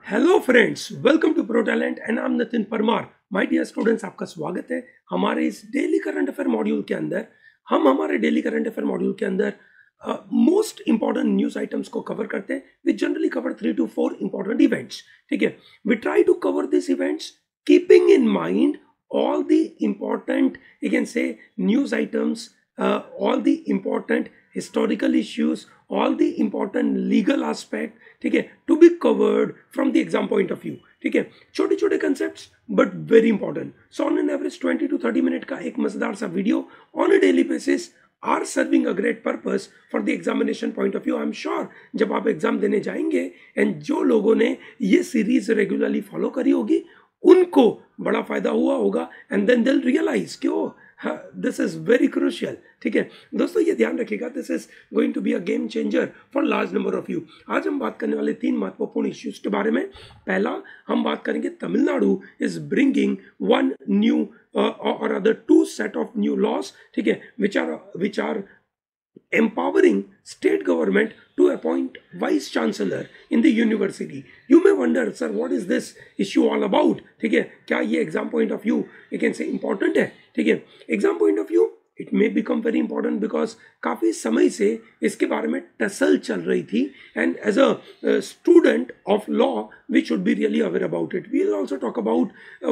Hello friends, welcome to pro talent and I am Nitin Parmar. My dear students, आपका स्वागत है हमारे इस डेली करंट अफेयर मॉड्यूल के अंदर। हम हमारे डेली करंट अफेयर मॉड्यूल के अंदर मोस्ट इंपॉर्टेंट न्यूज आइटम्स को कवर करते हैं। We generally cover 3 to 4 important events. ठीक है, we try to cover this events keeping in mind all the important, you can say, news items, all the important historical issues, all the important legal aspect, ठीक है, to be covered from the exam point of view। ठीक है, छोटे छोटे concepts but very important। So on an average 20 to 30 minute का एक मजेदार सा video on a daily basis are serving a great purpose for the examination point of view। I'm sure जब आप एग्जाम देने जाएंगे एंड जो लोगों ने ये सीरीज रेगुलरली फॉलो करी होगी उनको बड़ा फायदा हुआ होगा एंड देन दिल रियलाइज कि oh this is very crucial. ठीक है दोस्तों, ये ध्यान रखिएगा, this is going to be a game changer for large number of you. आज हम बात करने वाले 3 महत्वपूर्ण इश्यूज के बारे में। पहला, हम बात करेंगे Tamil Nadu is bringing one new और other 2 set of new laws, ठीक है, which are empowering state government to appoint vice chancellor in the university। You may wonder, sir, what is this issue all about? ठीक है, क्या ये exam point of view you can say important है? ठीक है, exam point of view it may become very important because काफ़ी समय से इसके बारे में टसल चल रही थी and as a student of law we should be really aware about it. We will also talk about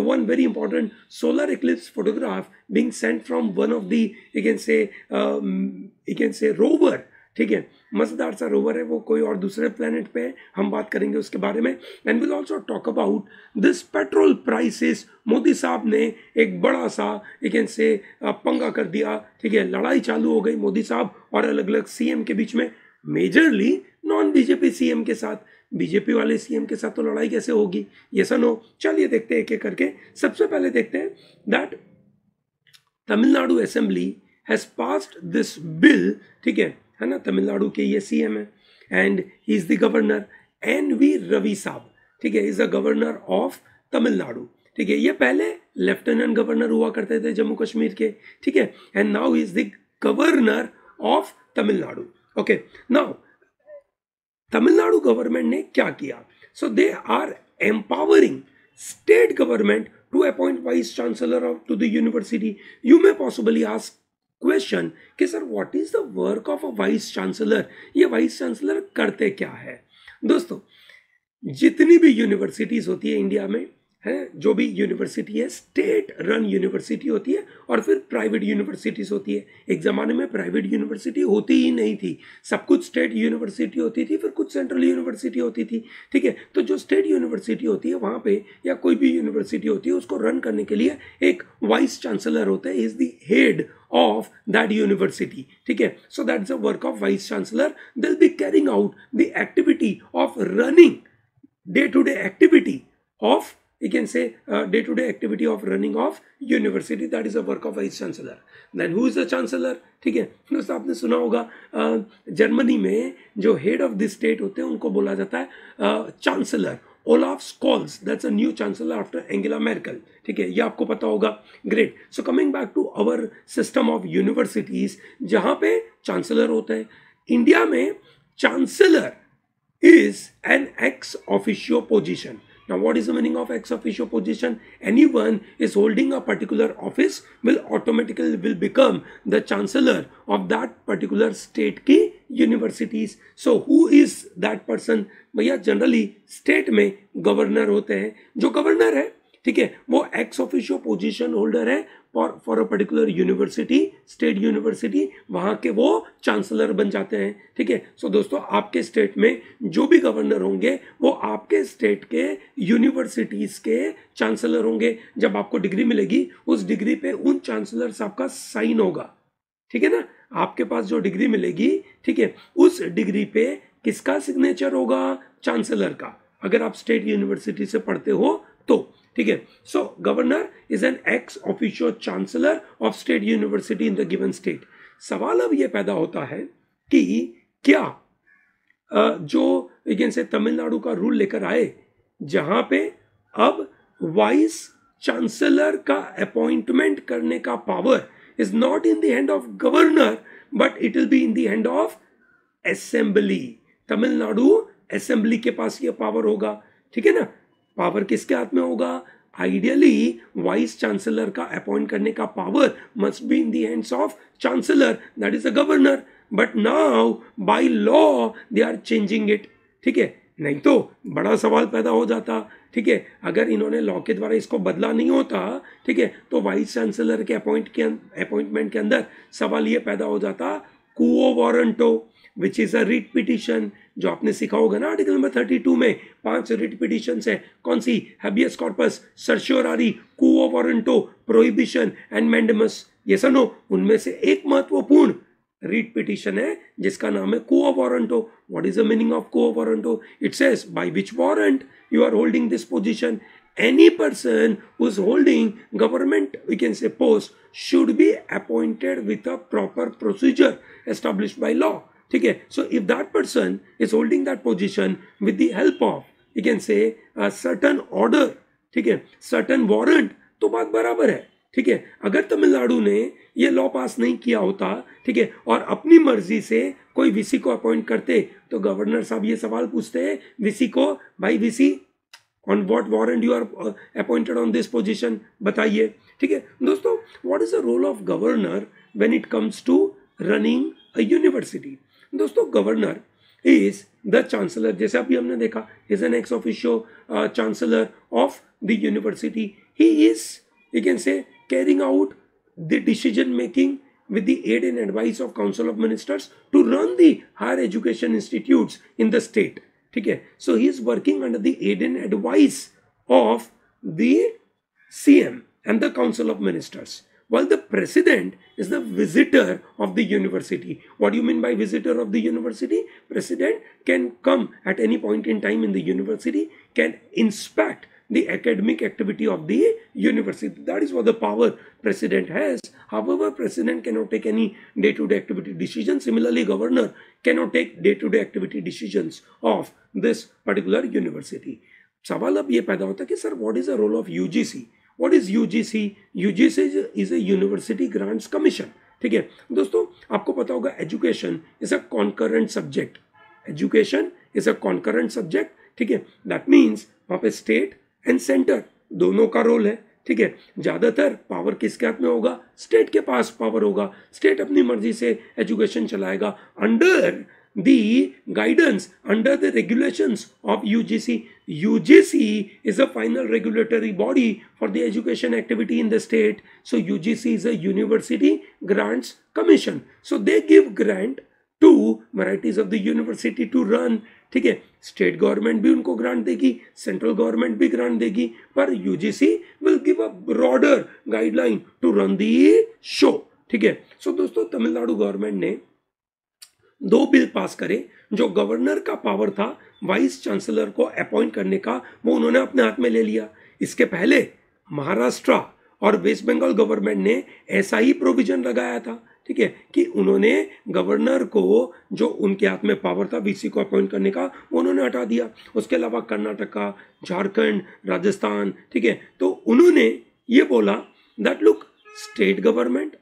one very important solar eclipse photograph being sent from one of the you can say rover. ठीक है, मजेदार सा rover है वो, कोई और दूसरे planet पे है, हम बात करेंगे उसके बारे में। And will also talk about this petrol prices. Modi साहब ने एक बड़ा सा यू कैन से पंगा कर दिया। ठीक है, लड़ाई चालू हो गई मोदी साहब और अलग अलग सीएम के बीच में, मेजरली नॉन बीजेपी सीएम के साथ। बीजेपी वाले सीएम के साथ तो लड़ाई कैसे होगी, ये सनो। चलिए देखते हैं एक एक करके। सबसे पहले देखते हैं that Tamil Nadu assembly has passed this bill. ठीक है ना, तमिलनाडु के ये सीएम है and he is the governor N V. Ravi साहब। ठीक है, is the governor of Tamil Nadu. ठीक है, ये पहले लेफ्टिनेंट गवर्नर हुआ करते थे जम्मू कश्मीर के। ठीक है, and now is the governor of Tamil Nadu. Okay, now Tamil Nadu government ने क्या किया? So they are empowering state government to appoint vice chancellor of to the university. You may possibly ask question कि sir what is the work of a vice chancellor? ये vice chancellor करते क्या है? दोस्तों, जितनी भी यूनिवर्सिटीज होती है इंडिया में, है, जो भी यूनिवर्सिटी है, स्टेट रन यूनिवर्सिटी होती है और फिर प्राइवेट यूनिवर्सिटीज होती है। एक जमाने में प्राइवेट यूनिवर्सिटी होती ही नहीं थी, सब कुछ स्टेट यूनिवर्सिटी होती थी, फिर कुछ सेंट्रल यूनिवर्सिटी होती थी। ठीक है, तो जो स्टेट यूनिवर्सिटी होती है वहां पे, या कोई भी यूनिवर्सिटी होती है, उसको रन करने के लिए एक वाइस चांसलर होता है, is the head of that university। ठीक है, so that's the work of vice chancellor। they'll be carrying out the activity of running day-to-day activity of, you can say, day-to-day activity of running of university। that is the work of vice chancellor। then who is the chancellor? ठीक है दोस्तों, आपने सुना होगा Germany में जो head of the state होते हैं उनको बोला जाता है chancellor. Olaf Scholz, that's a new chancellor after Angela Merkel। ठीक है, ये आपको पता होगा। Great. So coming back to our system of universities, जहां पे चांसलर होता है। इंडिया में chancellor is an ex officio position। Now, what is the meaning of ex officio position? Anyone is holding a particular office will become the chancellor of that particular state की universities। So, who is that person? भैया generally state में governor होते हैं। जो governor है, ठीक है, वो एक्स ऑफिशियो पोजीशन होल्डर है for a particular university, state university, वहां के वो चांसलर बन जाते हैं। ठीक है, सो दोस्तों, आपके स्टेट में जो भी गवर्नर होंगे वो आपके स्टेट के यूनिवर्सिटीज के चांसलर होंगे। जब आपको डिग्री मिलेगी, उस डिग्री पे उन चांसलर साहब का साइन होगा। ठीक है ना, आपके पास जो डिग्री मिलेगी, ठीक है, उस डिग्री पे किसका सिग्नेचर होगा? चांसलर का, अगर आप स्टेट यूनिवर्सिटी से पढ़ते हो तो। ठीक है, so governor is an ex officio chancellor of state university in the given state. सवाल अब यह पैदा होता है कि क्या जो यू से तमिलनाडु का रूल लेकर आए, जहां पे अब वाइस चांसलर का अपॉइंटमेंट करने का power is not in the hand of governor but it will be in the hand of assembly. Tamil Nadu assembly के पास ये पावर होगा। ठीक है ना। पावर किसके हाथ में होगा? आइडियली वाइस चांसलर का अपॉइंट करने का power must be in the hands of chancellor, that is the governor, but now by law they are changing it. ठीक है, नहीं तो बड़ा सवाल पैदा हो जाता। ठीक है, अगर इन्होंने लॉ के द्वारा इसको बदला नहीं होता, ठीक है, तो वाइस चांसलर के अपॉइंटमेंट के अंदर सवाल ये पैदा हो जाता quo warranto, which is a writ petition, जो आपने सीखा होगा ना आर्टिकल नंबर 32 में 5 रिट पिटिशन है। कौन सी? Habeas corpus, certiorari, quo warranto, prohibition and mandamus. ये सुनो, उनमें से एक महत्वपूर्ण रिट पिटिशन है जिसका नाम है quo warranto. What is the meaning of quo warranto? It says by which warrant you are holding this position. Any person who is holding government, we can say, post should be appointed with a proper procedure established by law. ठीक है, so if that person is holding that position with the help of, we can say, a certain order, ठीक है, certain warrant, तो बात बराबर है। ठीक है, अगर तमिलनाडु ने ये लॉ पास नहीं किया होता, ठीक है, और अपनी मर्जी से कोई वीसी को अपॉइंट करते, तो गवर्नर साहब ये सवाल पूछते हैं वीसी को, भाई VC on what warrant you are appointed on this position, बताइए। ठीक है दोस्तों, what is the role of governor when it comes to running a university? दोस्तों, गवर्नर इज द चांसलर, जैसे अभी हमने देखा, is an ex officio chancellor of the university. He is, you can say, carrying out the decision making with the aid and advice of Council of Ministers to run the higher education institutes in the state. ठीक है, so he is working under the aid and advice of the CM and the Council of Ministers, while the president is the visitor of the university. What do you mean by visitor of the university? President can come at any point in time in the university, can inspect the academic activity of the university. That is what the power president has. However, president cannot take any day-to-day activity decisions. Similarly, governor cannot take day-to-day activity decisions of this particular university. सवाल अब ये पैदा होता है कि sir, what is the role of UGC? What is UGC? UGC is a University Grants Commission. ठीक है दोस्तों, आपको पता होगा education is a concurrent subject. Education is a concurrent subject. ठीक है, दैट मीन्स वहाँ पे स्टेट एंड सेंटर दोनों का रोल है। ठीक है, ज्यादातर पावर किसके हाथ में होगा? स्टेट के पास पावर होगा। स्टेट अपनी मर्जी से एजुकेशन चलाएगा under the guidance, under the regulations of UGC. UGC is a final regulatory body for the education activity in the state. So UGC is a university grants commission. So they give grant to varieties of the university to run. ठीक है, state government भी उनको grant देगी, central government भी grant देगी, पर UGC will give a broader guideline to run the show. ठीक है, सो दोस्तों, तमिलनाडु गवर्नमेंट ने 2 बिल पास करे। जो गवर्नर का पावर था वाइस चांसलर को अपॉइंट करने का, वो उन्होंने अपने हाथ में ले लिया। इसके पहले महाराष्ट्र और वेस्ट बंगाल गवर्नमेंट ने ऐसा ही प्रोविजन लगाया था। ठीक है, कि उन्होंने गवर्नर को, जो उनके हाथ में पावर था वीसी को अपॉइंट करने का, वो उन्होंने हटा दिया। उसके अलावा कर्नाटका, झारखंड, राजस्थान, ठीक है, तो उन्होंने ये बोला that look, state government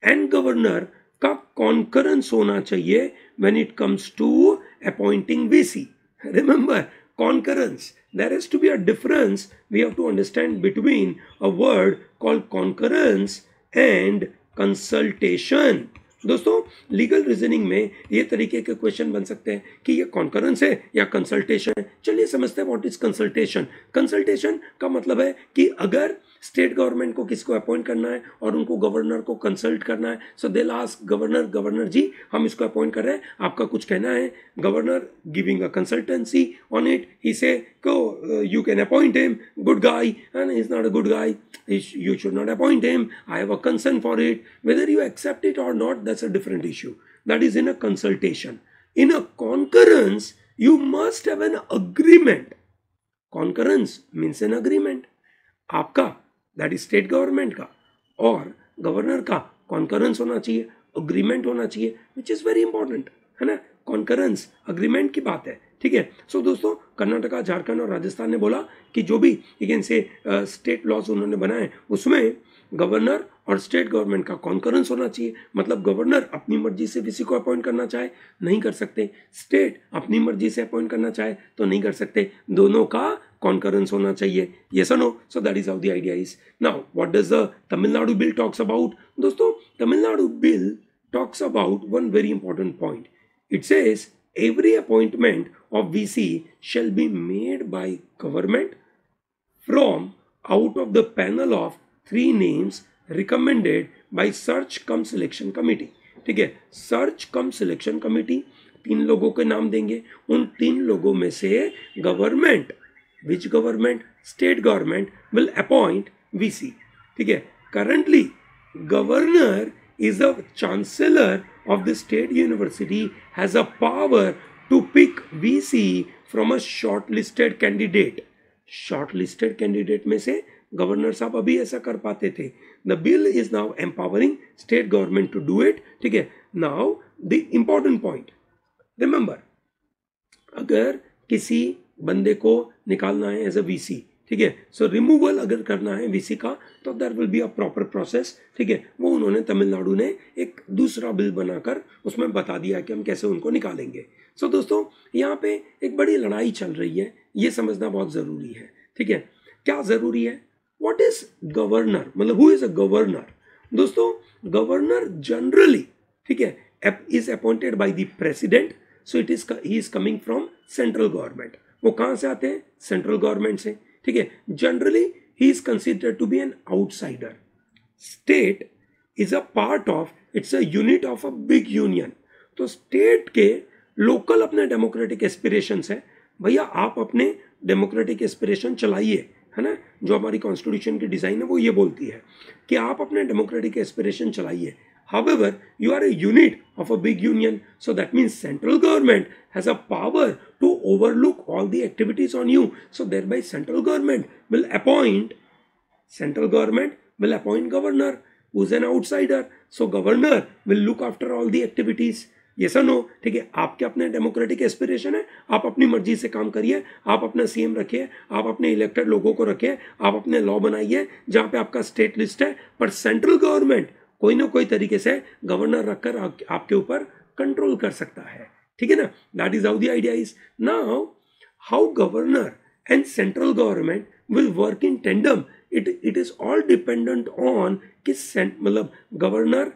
and governor का कॉन्करेंस होना चाहिए when it comes to appointing VC. Remember, concurrence. There has to be a difference. We have to understand between a word called concurrence and consultation. दोस्तों, legal reasoning में ये तरीके के question बन सकते हैं कि ये कॉन्करेंस है या कंसल्टेशन है। चलिए समझते हैं व्हाट इज कंसल्टेशन। कंसल्टेशन का मतलब है कि अगर स्टेट गवर्नमेंट को किसको अपॉइंट करना है और उनको गवर्नर को कंसल्ट करना है, सो दे आस्क गवर्नर, गवर्नर जी हम इसको अपॉइंट कर रहे हैं, आपका कुछ कहना है? Governor giving a consultancy on it, he say you can appoint him, good guy, and he's not a good guy, you should not appoint him, I have a concern for it. Whether you accept it or not, that's a different issue. That is in a consultation. In a concurrence, you must have an agreement. Concurrence means an agreement. आपका, that is state government का, और governor का concurrence होना चाहिए, agreement होना चाहिए, which is very important, है ना। कॉन्करेंस अग्रीमेंट की बात है, ठीक है। सो दोस्तों कर्नाटका, झारखंड और राजस्थान ने बोला कि जो भी से स्टेट लॉज उन्होंने बनाए उसमें गवर्नर और स्टेट गवर्नमेंट का कॉन्करेंस होना चाहिए। मतलब गवर्नर अपनी मर्जी से किसी को अपॉइंट करना चाहे नहीं कर सकते, स्टेट अपनी मर्जी से अपॉइंट करना चाहे तो नहीं कर सकते, दोनों का कॉन्करेंस होना चाहिए। Yes or no? So that is how the idea is. Now what does the Tamil Nadu bill talks about? दोस्तों Tamil Nadu bill talks about one very important point. It says every appointment of VC shall be made by government from out of the panel of 3 names recommended by search cum selection committee. ठीक है, search कम selection committee 3 लोगों के नाम देंगे, उन 3 लोगों में से government, which government? State government will appoint VC। ठीक है, currently governor is a chancellor of the state university, has a power to pick VC from a shortlisted candidate. Shortlisted candidate में से गवर्नर साहब अभी ऐसा कर पाते थे। The bill is now empowering state government to do it। ठीक है, now the important point, remember, अगर किसी बंदे को निकालना है एज अ VC, ठीक है, सो रिमूवल अगर करना है VC का तो there will be a proper process. ठीक है, वो उन्होंने तमिलनाडु ने एक दूसरा बिल बनाकर उसमें बता दिया कि हम कैसे उनको निकालेंगे। सो दोस्तों यहाँ पे एक बड़ी लड़ाई चल रही है, ये समझना बहुत जरूरी है। ठीक है, क्या जरूरी है? व्हाट इज गवर्नर, मतलब हु इज अ गवर्नर? दोस्तों गवर्नर जनरली, ठीक है, is appointed by the president, so it is he is coming from central government. वो कहां से आते हैं? सेंट्रल गवर्नमेंट से। ठीक है, generally he is considered to be an outsider. State is a part of, it's a unit of a big union. तो state के लोकल अपने डेमोक्रेटिक एस्पिरेशंस है, भैया आप अपने डेमोक्रेटिक एस्पिरेशन चलाइए, है ना। जो हमारी कॉन्स्टिट्यूशन की डिजाइन है वो ये बोलती है कि आप अपने डेमोक्रेटिक एस्पिरेशन चलाइए। However, you are a unit of a big union, so that means central government has a power to overlook all the activities on you. So thereby central government will appoint governor who's an outsider. So governor will look after all the activities. Yes or no? ठीक है, आपके अपने democratic aspiration है, आप अपनी मर्जी से काम करिए, आप अपना CM रखिए, आप अपने इलेक्टेड लोगों को रखिए, आप अपने लॉ बनाइए जहां पे आपका स्टेट लिस्ट है, पर सेंट्रल गवर्नमेंट कोई ना कोई तरीके से गवर्नर रखकर आपके ऊपर कंट्रोल कर सकता है। ठीक है ना, that is how the idea is. Now how governor and central government will work in tandem, it is all dependent on कि मतलब गवर्नर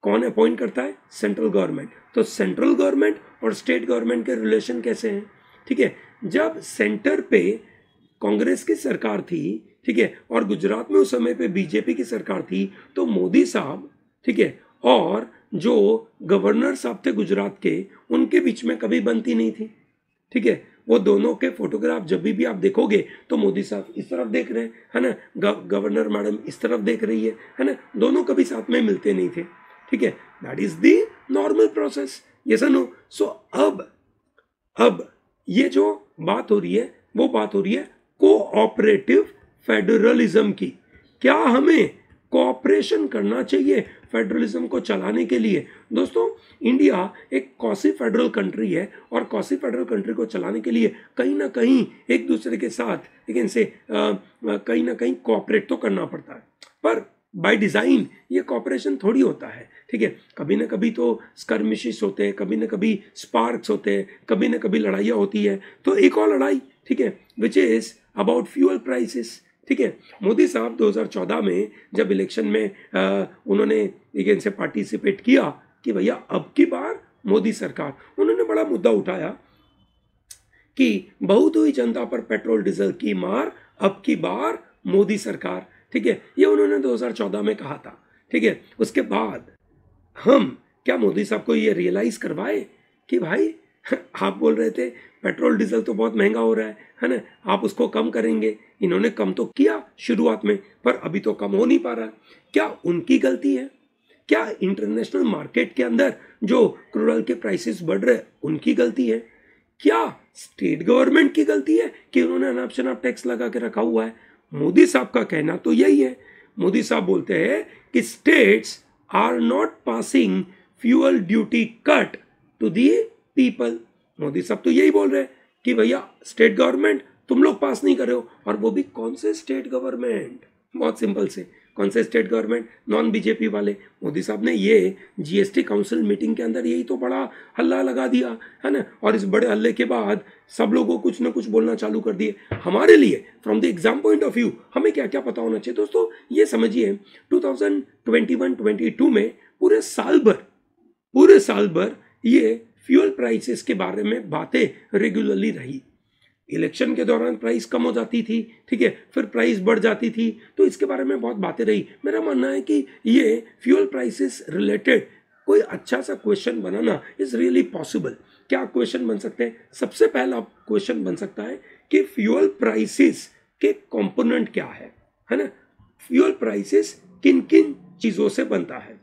कौन अपॉइंट करता है? Central government. तो सेंट्रल गवर्नमेंट और स्टेट गवर्नमेंट के रिलेशन कैसे हैं? ठीक है, जब सेंटर पे कांग्रेस की सरकार थी, ठीक है, और गुजरात में उस समय पे बीजेपी की सरकार थी, तो मोदी साहब, ठीक है, और जो गवर्नर साहब थे गुजरात के, उनके बीच में कभी बनती नहीं थी। ठीक है, वो दोनों के फोटोग्राफ जब भी आप देखोगे तो मोदी साहब इस तरफ देख रहे हैं, है ना, गवर्नर मैडम इस तरफ देख रही है ना, दोनों कभी साथ में मिलते नहीं थे। ठीक है, that is the normal process. Yes or no? सो अब ये जो बात हो रही है वो बात हो रही है कोऑपरेटिव फेडरलिज्म की। क्या हमें कोऑपरेशन करना चाहिए फेडरलिज्म को चलाने के लिए? दोस्तों इंडिया एक कॉसी फेडरल कंट्री है, और कॉसी फेडरल कंट्री को चलाने के लिए कहीं ना कहीं एक दूसरे के साथ इनसे कहीं ना कहीं कोऑपरेट तो करना पड़ता है, पर बाय डिजाइन ये कोऑपरेशन थोड़ी होता है। ठीक है, कभी ना कभी तो स्कर्मिशेस होते हैं, कभी ना कभी स्पार्क्स होते हैं, कभी ना कभी लड़ाइयाँ होती है। तो एक और लड़ाई, ठीक है, which is about fuel prices. ठीक है, मोदी साहब 2014 में जब इलेक्शन में उन्होंने इनसे पार्टिसिपेट किया कि भैया अब की बार मोदी सरकार, उन्होंने बड़ा मुद्दा उठाया कि बहुत हुई जनता पर पेट्रोल डीजल की मार, अब की बार मोदी सरकार। ठीक है, ये उन्होंने 2014 में कहा था। ठीक है, उसके बाद हम क्या मोदी साहब को ये रियलाइज करवाए कि भाई आप बोल रहे थे पेट्रोल डीजल तो बहुत महंगा हो रहा है ना, आप उसको कम करेंगे। इन्होंने कम तो किया शुरुआत में, पर अभी तो कम हो नहीं पा रहा। क्या उनकी गलती है? क्या इंटरनेशनल मार्केट के अंदर जो क्रूड ऑयल के प्राइसेस बढ़ रहे हैं उनकी गलती है? क्या स्टेट गवर्नमेंट की गलती है कि उन्होंने अनाप शनाप टैक्स लगा के रखा हुआ है? मोदी साहब का कहना तो यही है। मोदी साहब बोलते हैं कि states are not passing fuel duty cut to the people. Modi साहब तो यही बोल रहे हैं कि भैया स्टेट गवर्नमेंट तुम लोग पास नहीं कर रहे हो, और वो भी कौन से स्टेट गवर्नमेंट, बहुत सिंपल से कौन से स्टेट गवर्नमेंट, नॉन बीजेपी वाले। मोदी साहब ने ये जीएसटी काउंसिल मीटिंग के अंदर यही तो बड़ा हल्ला लगा दिया है ना, और इस बड़े हल्ले के बाद सब लोगों कुछ ना कुछ बोलना चालू कर दिए। हमारे लिए from the exam point of view हमें क्या क्या पता होना चाहिए दोस्तों, ये समझिए 2021-22 में पूरे साल भर ये फ्यूल प्राइसेस के बारे में बातें रेगुलरली रही। इलेक्शन के दौरान प्राइस कम हो जाती थी, ठीक है, फिर प्राइस बढ़ जाती थी, तो इसके बारे में बहुत बातें रही। मेरा मानना है कि ये फ्यूल प्राइसेस रिलेटेड कोई अच्छा सा question banana is really possible. क्या क्वेश्चन बन सकते हैं? सबसे पहला क्वेश्चन बन सकता है कि फ्यूल प्राइसेस के कंपोनेंट क्या है ना, फ्यूल प्राइसेस किन किन चीजों से बनता है।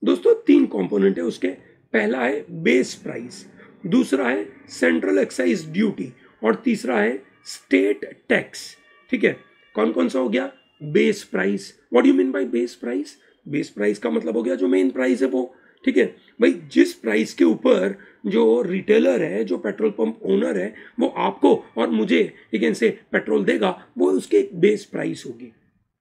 दोस्तों 3 कंपोनेंट है उसके। पहला है बेस प्राइस, दूसरा है सेंट्रल एक्साइज ड्यूटी, और तीसरा है स्टेट टैक्स। ठीक है, कौन कौन सा हो गया? Base price. What do you mean by base price? Base price का मतलब हो गया जो मेन प्राइस है वो, ठीक है भाई, जिस प्राइस के ऊपर जो रिटेलर है, जो पेट्रोल पंप ओनर है, वो आपको और मुझे लेकिन से पेट्रोल देगा, वो उसकी एक बेस प्राइस होगी।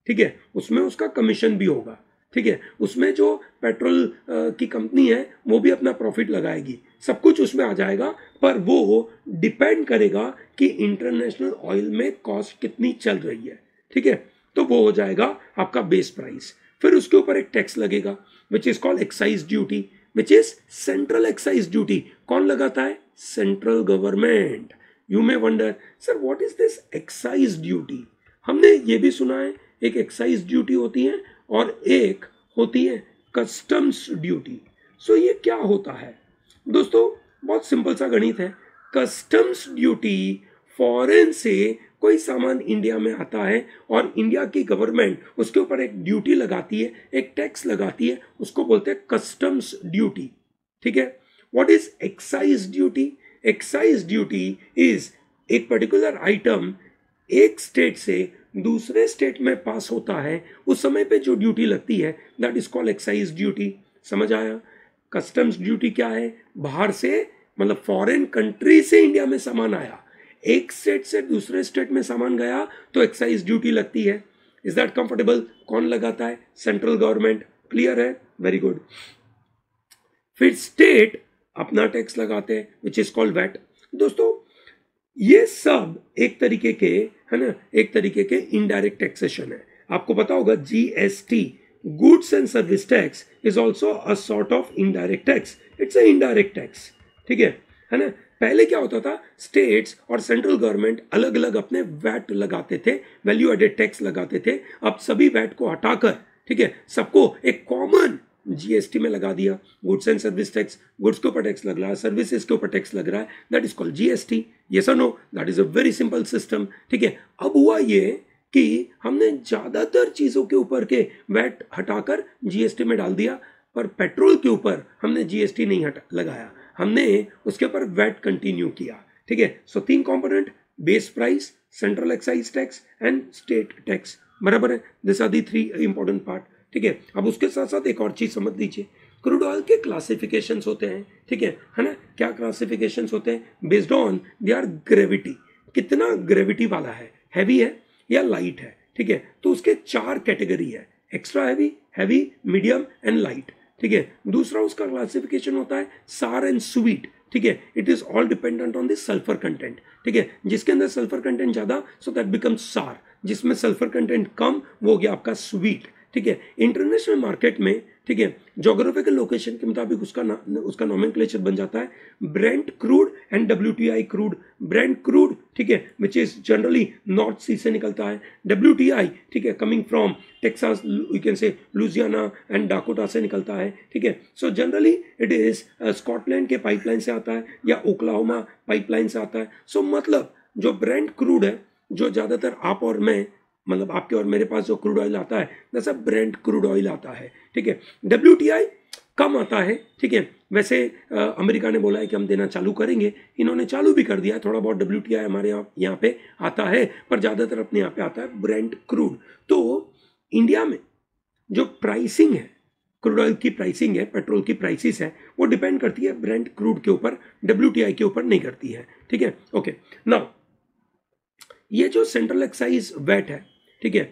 ठीक है, उसमें उसका कमीशन भी होगा। ठीक है, उसमें जो पेट्रोल की कंपनी है वो भी अपना प्रॉफिट लगाएगी, सब कुछ उसमें आ जाएगा, पर वो डिपेंड करेगा कि इंटरनेशनल ऑयल में कॉस्ट कितनी चल रही है। ठीक है, तो वो हो जाएगा आपका बेस प्राइस। फिर उसके ऊपर एक टैक्स लगेगा which is called excise duty, which is central excise duty. कौन लगाता है? Central government. You may wonder sir what is this excise duty. हमने ये भी सुना है एक एक्साइज ड्यूटी होती है और एक होती है कस्टम्स ड्यूटी। सो ये क्या होता है दोस्तों? बहुत सिंपल सा गणित है। कस्टम्स ड्यूटी फॉरेन से कोई सामान इंडिया में आता है और इंडिया की गवर्नमेंट उसके ऊपर एक ड्यूटी लगाती है, एक टैक्स लगाती है, उसको बोलते हैं कस्टम्स ड्यूटी। ठीक है, what is excise duty? Excise duty is एक पर्टिकुलर आइटम एक स्टेट से दूसरे स्टेट में पास होता है, उस समय पे जो ड्यूटी लगती है that is called excise duty. समझ आया? कस्टम्स ड्यूटी क्या है? बाहर से मतलब फॉरेन कंट्री से इंडिया में सामान आया, एक स्टेट से दूसरे स्टेट में सामान गया तो एक्साइज ड्यूटी लगती है। Is that comfortable? कौन लगाता है? Central government. क्लियर है? Very good. फिर स्टेट अपना टैक्स लगाते हैं विच इज कॉल्ड वैट। दोस्तों ये सब एक तरीके के है ना, एक तरीके के इनडायरेक्ट टैक्सेशन है। आपको पता होगा GST, goods and service tax, is also a sort of indirect tax. It's a indirect tax. ठीक है ना। पहले क्या होता था, स्टेट्स और सेंट्रल गवर्नमेंट अलग अलग अपने वैट लगाते थे, वैल्यू एडेड टैक्स लगाते थे। अब सभी वैट को हटाकर, ठीक है, सबको एक कॉमन जीएसटी में लगा दिया। Goods and service tax, goods के ऊपर टैक्स लग रहा है, सर्विसेज के ऊपर टैक्स लग रहा है, that is called GST. Yes or no? That is a very simple system. ठीक है, अब हुआ ये कि हमने ज्यादातर चीजों के ऊपर के वैट हटाकर जीएसटी में डाल दिया, पर पेट्रोल के ऊपर हमने जीएसटी नहीं लगाया, हमने उसके ऊपर वैट कंटिन्यू किया। ठीक है, so 3 component, base price, central excise tax and state tax. बराबर है? This are the 3 important part. ठीक है, अब उसके साथ साथ एक और चीज समझ लीजिए, क्रूड ऑयल के क्लासिफिकेशंस होते हैं। ठीक है ना? क्या क्लासिफिकेशंस होते हैं? बेस्ड ऑन देयर ग्रेविटी, कितना ग्रेविटी वाला है, हैवी है या लाइट है। ठीक है, तो उसके 4 कैटेगरी है, extra heavy, heavy, medium and light. ठीक है, दूसरा उसका क्लासिफिकेशन होता है सार एंड स्वीट। ठीक है, it is all dependent on the sulphur content. ठीक है, जिसके अंदर सल्फर कंटेंट ज्यादा सो दैट बिकम्स सार, जिसमें सल्फर कंटेंट कम वो हो गया आपका स्वीट। ठीक है, इंटरनेशनल मार्केट में, ठीक है, ज्योग्राफिकल लोकेशन के मुताबिक उसका नोमेनक्लेचर बन जाता है Brent crude and WTI crude. Brent crude, ठीक है, विच इज जनरली नॉर्थ सी से निकलता है। डब्ल्यूटीआई, ठीक है, coming from Texas, you can से लुजियाना एंड डाकोटा से निकलता है। ठीक है, so generally it is Scotland के पाइपलाइन से आता है या ओक्लाहोमा पाइपलाइन से आता है। सो मतलब जो ब्रेंट क्रूड है, जो ज्यादातर आप और मैं, मतलब आपके और मेरे पास जो क्रूड ऑयल आता है वैसा ब्रेंट क्रूड ऑयल आता है। ठीक है, डब्ल्यूटीआई कम आता है। ठीक है, वैसे अमेरिका ने बोला है कि हम देना चालू करेंगे, इन्होंने चालू भी कर दिया है, थोड़ा बहुत डब्ल्यूटीआई हमारे यहाँ पे आता है, पर ज्यादातर अपने यहाँ पे आता है ब्रेंट क्रूड। तो इंडिया में जो प्राइसिंग है क्रूड ऑयल की प्राइसिंग है, पेट्रोल की प्राइसिस है, वो डिपेंड करती है ब्रेंट क्रूड के ऊपर, WTI के ऊपर नहीं करती है, ठीक है। ओके, नाउ ये जो सेंट्रल एक्साइज वैट है, ठीक है,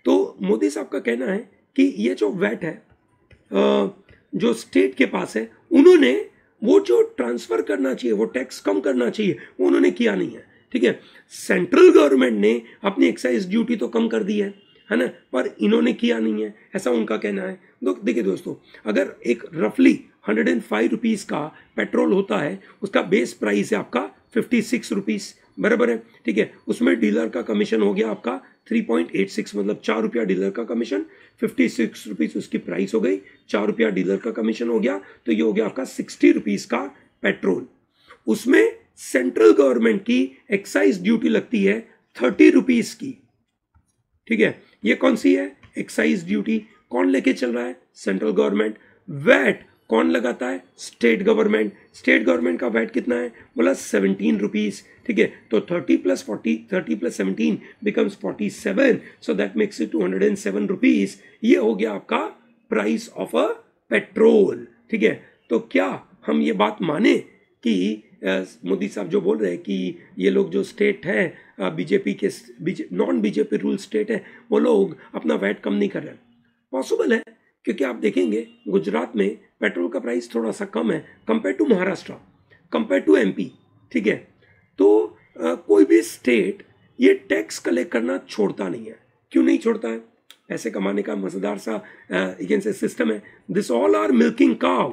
तो मोदी साहब का कहना है कि ये जो वैट है जो स्टेट के पास है, उन्होंने वो जो ट्रांसफर करना चाहिए, वो टैक्स कम करना चाहिए, वो उन्होंने किया नहीं है, ठीक है। सेंट्रल गवर्नमेंट ने अपनी एक्साइज ड्यूटी तो कम कर दी है ना, पर इन्होंने किया नहीं है, ऐसा उनका कहना है। देखिए दोस्तों, अगर एक रफली 105 रुपीज़ का पेट्रोल होता है, उसका बेस प्राइस है आपका 56 रुपीज़, बराबर है, ठीक है। उसमें डीलर का कमीशन हो गया आपका 3.86, मतलब 4 रुपया डीलर का कमीशन, 56 रुपीज़ उसकी प्राइस हो गई, 4 रुपया डीलर का कमीशन हो गया, तो ये हो गया आपका 60 रुपीज़ का पेट्रोल। उसमें सेंट्रल गवर्नमेंट की एक्साइज ड्यूटी लगती है 30 रुपीज़ की, ठीक है। ये कौन सी है एक्साइज ड्यूटी? कौन लेके चल रहा है? Central government. वैट कौन लगाता है? State government. स्टेट गवर्नमेंट का वैट कितना है? बोला 17 रुपीज़, ठीक है। तो 30 + 17 becomes 47, so that makes it 207 rupees. ये हो गया आपका प्राइस ऑफ अ पेट्रोल, ठीक है। तो क्या हम ये बात माने कि मोदी साहब जो बोल रहे हैं कि ये लोग जो स्टेट है बीजेपी के नॉन बीजेपी रूल स्टेट है, वो लोग अपना वैट कम नहीं कर रहे? पॉसिबल है, क्योंकि आप देखेंगे गुजरात में पेट्रोल का प्राइस थोड़ा सा कम है compare to Maharashtra, compare to MP, ठीक है। तो कोई भी स्टेट ये टैक्स कलेक्ट करना छोड़ता नहीं है। क्यों नहीं छोड़ता है? पैसे कमाने का मजेदार सा सिस्टम है। This all are milking cow,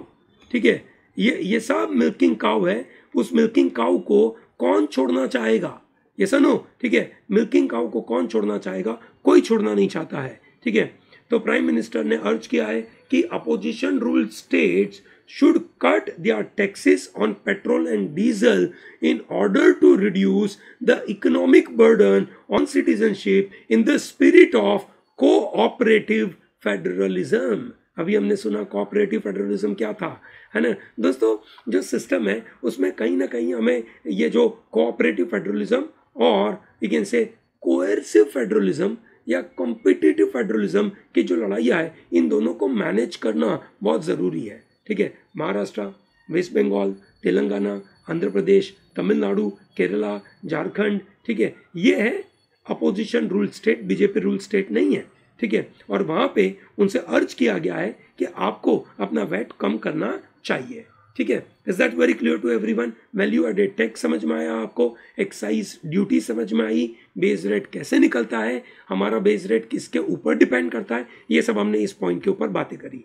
ठीक है। ये सब मिल्किंग काउ है। उस मिल्किंग काउ को कौन छोड़ना चाहेगा? ये सुनो, ठीक है। मिल्किंग काउ को कौन छोड़ना चाहेगा? कोई छोड़ना नहीं चाहता है, ठीक है। तो प्राइम मिनिस्टर ने अर्ज किया है कि opposition rule states should cut their taxes on petrol and diesel in order to reduce the economic burden on citizenship in the spirit of cooperative federalism। अभी हमने सुना कोऑपरेटिव फेडरलिज्म क्या था, है ना दोस्तों। जो सिस्टम है उसमें कहीं ना कहीं हमें ये जो कोऑपरेटिव फेडरलिज्म और यू कैन से कोएर्सिव फेडरलिज्म या कॉम्पिटिटिव फेडरलिज्म की जो लड़ाइयाँ है, इन दोनों को मैनेज करना बहुत ज़रूरी है, ठीक है। महाराष्ट्र, वेस्ट बंगाल, तेलंगाना, आंध्र प्रदेश, तमिलनाडु, केरला, झारखंड, ठीक है, ये है opposition rule state, BJP rule state नहीं है, ठीक है। और वहाँ पे उनसे अर्ज किया गया है कि आपको अपना वैट कम करना चाहिए, ठीक है। Is that very clear to everyone? Value added tax समझ में आया आपको? एक्साइज ड्यूटी समझ में आई? बेस रेट कैसे निकलता है? हमारा बेस रेट किसके ऊपर डिपेंड करता है? ये सब हमने इस पॉइंट के ऊपर बातें करी।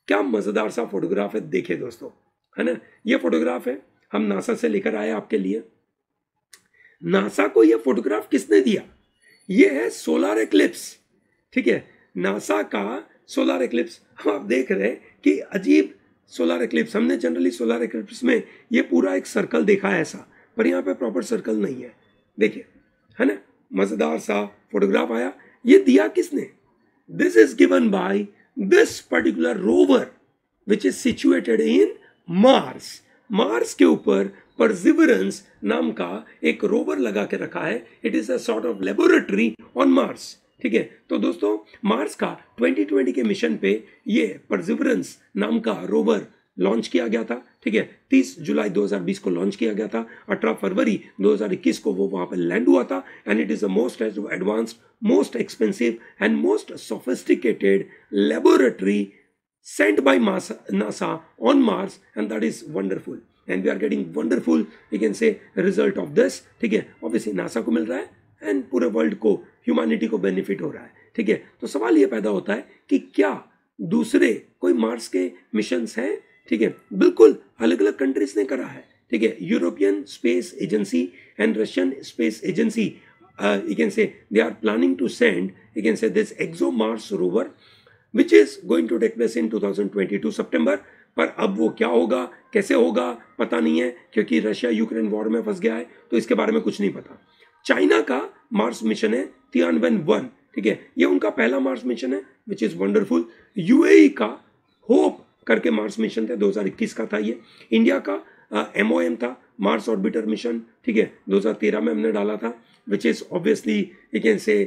क्या मजेदार सा फोटोग्राफ है, देखे दोस्तों, है ना। ये फोटोग्राफ है, हम नासा से लेकर आए आपके लिए। नासा को ये फोटोग्राफ किसने दिया? ये है सोलर एक्लिप्स, ठीक है। नासा का सोलर एक्लिप्स हम आप देख रहे हैं कि अजीब सोलर एक्लिप्स। हमने जनरली सोलर एक्लिप्स में ये पूरा एक सर्कल देखा है ऐसा, पर यहाँ पे प्रॉपर सर्कल नहीं है, देखिए, है ना। मजेदार सा फोटोग्राफ आया। ये दिया किसने? This is given by this particular rover which is situated in Mars. Mars के ऊपर परसिवरेंस नाम का एक रोवर लगा के रखा है। It is a sort of laboratory on Mars, ठीक है। तो दोस्तों, मार्स का 2020 के मिशन पे ये परसिवरेंस नाम का रोवर लॉन्च किया गया था, ठीक है। 30 जुलाई 2020 को लॉन्च किया गया था। 18 फरवरी 2021 को वो वहां पर लैंड हुआ था। And it is the most advanced, most expensive and most sophisticated laboratory sent by NASA on Mars, and that is wonderful, and we are getting wonderful, you can say, result of this, ठीक है। Obviously NASA को मिल रहा है and पूरे world को, humanity को benefit हो रहा है, ठीक है। तो सवाल ये पैदा होता है कि क्या दूसरे कोई मार्स के मिशंस हैं? ठीक है, बिल्कुल अलग अलग कंट्रीज ने करा है, ठीक है। European space agency and Russian space agency, you can say they are planning to send, you can say, this ExoMars rover which is going to take place in 2022 सितंबर। पर अब वो क्या होगा, कैसे होगा, पता नहीं है, क्योंकि रशिया यूक्रेन वॉर में फंस गया है, तो इसके बारे में कुछ नहीं पता। चाइना का मार्स मिशन है तियानवन-1, ठीक है, ये उनका पहला मार्स मिशन है विच इज वंडरफुल। यूएई का होप करके मार्स मिशन थे, 2021 का था ये। इंडिया का MOM था, मार्स ऑर्बिटर मिशन, ठीक है, 2013 में हमने डाला था। which is obviously you can say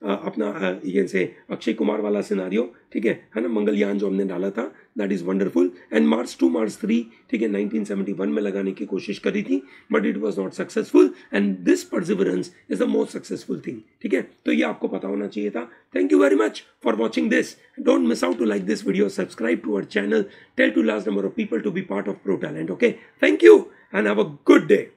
अपना you can say Akshay Kumar वाला सिनारियो, ठीक है ना, मंगलयान जो हमने डाला था, that is wonderful. And Mars 2 Mars 3, ठीक है, 1971 में लगाने की कोशिश करी थी, but it was not successful, and this perseverance is the most successful thing. ठीक है, तो ये आपको पता होना चाहिए था. Thank you very much for watching this. Don't miss out to like this video, subscribe to our channel, tell to large number of people to be part of Pro Talent. Okay, thank you and have a good day.